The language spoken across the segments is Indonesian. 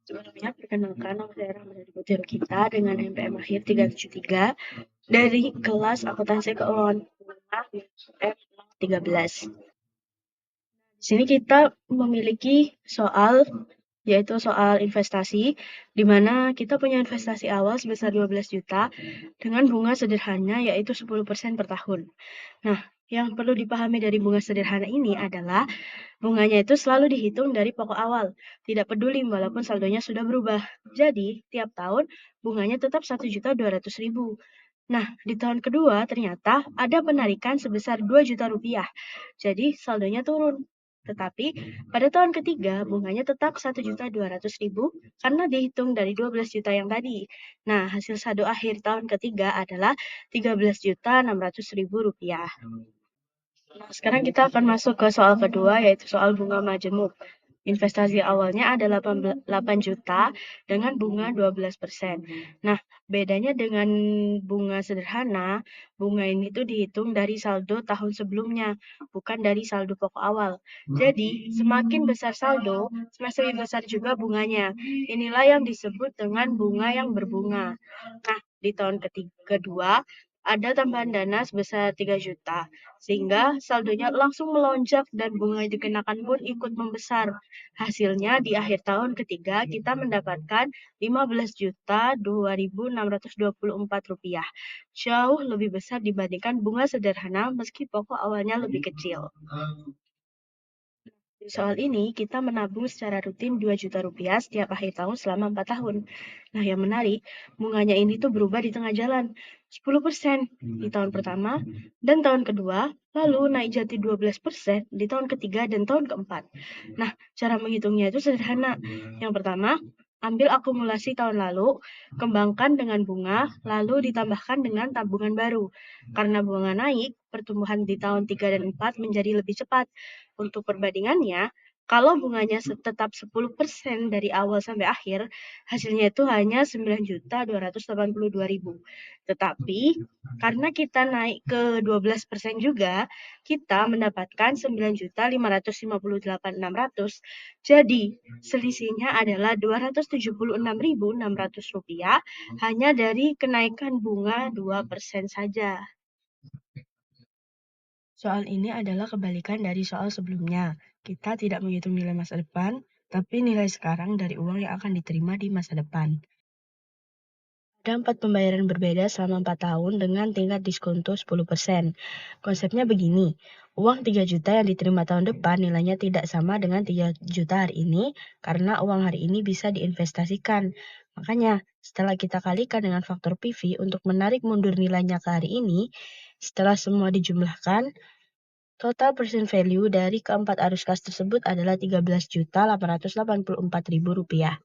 Sebelumnya perkenalkan, nama saya Rahmadani Putri Kita dengan NPM akhir 373 dari kelas Akuntansi Keuangan Menengah F13. Di sini kita memiliki soal, yaitu soal investasi, di mana kita punya investasi awal sebesar 12 juta dengan bunga sederhana yaitu 10% per tahun. Nah, yang perlu dipahami dari bunga sederhana ini adalah bunganya itu selalu dihitung dari pokok awal, tidak peduli walaupun saldonya sudah berubah. Jadi, tiap tahun bunganya tetap 1.200.000. Nah, di tahun kedua ternyata ada penarikan sebesar 2 juta rupiah. Jadi, saldonya turun. Tetapi pada tahun ketiga bunganya tetap 1.200.000 karena dihitung dari 12 juta yang tadi. Nah, hasil saldo akhir tahun ketiga adalah 13.600.000 rupiah. Nah, sekarang kita akan masuk ke soal kedua, yaitu soal bunga majemuk. Investasi awalnya ada 8 juta dengan bunga 12%. Nah, bedanya dengan bunga sederhana, bunga ini tuh dihitung dari saldo tahun sebelumnya, bukan dari saldo pokok awal. Jadi, semakin besar saldo, semakin besar juga bunganya. Inilah yang disebut dengan bunga yang berbunga. Nah, di tahun kedua, ada tambahan dana sebesar 3 juta, sehingga saldonya langsung melonjak dan bunga yang dikenakan pun ikut membesar. Hasilnya di akhir tahun ketiga kita mendapatkan 15 juta 2.624 rupiah. Jauh lebih besar dibandingkan bunga sederhana meski pokok awalnya lebih kecil. Di soal ini, kita menabung secara rutin 2 juta rupiah setiap akhir tahun selama 4 tahun. Nah, yang menarik, bunganya ini tuh berubah di tengah jalan. 10% di tahun pertama dan tahun kedua, lalu naik jadi 12% di tahun ketiga dan tahun keempat. Nah, cara menghitungnya itu sederhana. Yang pertama, ambil akumulasi tahun lalu, kembangkan dengan bunga, lalu ditambahkan dengan tabungan baru. Karena bunga naik, pertumbuhan di tahun 3 dan 4 menjadi lebih cepat. Untuk perbandingannya, kalau bunganya tetap 10% dari awal sampai akhir, hasilnya itu hanya 9.282.000. Tetapi, karena kita naik ke 12% juga, kita mendapatkan 9.558.600. Jadi, selisihnya adalah 276.600 rupiah hanya dari kenaikan bunga 2% saja. Soal ini adalah kebalikan dari soal sebelumnya. Kita tidak menghitung nilai masa depan, tapi nilai sekarang dari uang yang akan diterima di masa depan. Ada 4 pembayaran berbeda selama 4 tahun dengan tingkat diskonto 10%. Konsepnya begini, uang 3 juta yang diterima tahun depan nilainya tidak sama dengan 3 juta hari ini karena uang hari ini bisa diinvestasikan. Makanya, setelah kita kalikan dengan faktor PV untuk menarik mundur nilainya ke hari ini, setelah semua dijumlahkan, total present value dari keempat arus kas tersebut adalah 13.884.000 rupiah.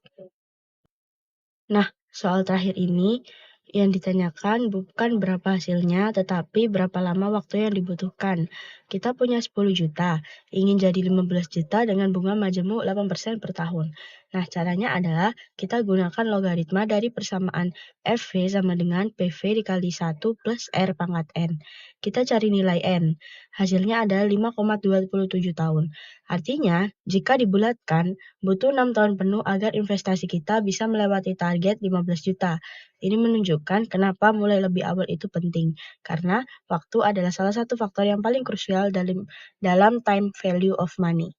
Nah, soal terakhir ini yang ditanyakan bukan berapa hasilnya, tetapi berapa lama waktu yang dibutuhkan. Kita punya 10 juta, ingin jadi 15 juta dengan bunga majemuk 8% per tahun. Nah, caranya adalah kita gunakan logaritma dari persamaan FV sama dengan PV dikali 1 plus R pangkat N. Kita cari nilai N. Hasilnya adalah 5,27 tahun. Artinya, jika dibulatkan, butuh 6 tahun penuh agar investasi kita bisa melewati target 15 juta. Ini menunjukkan kenapa mulai lebih awal itu penting, karena waktu adalah salah satu faktor yang paling krusial dalam time value of money.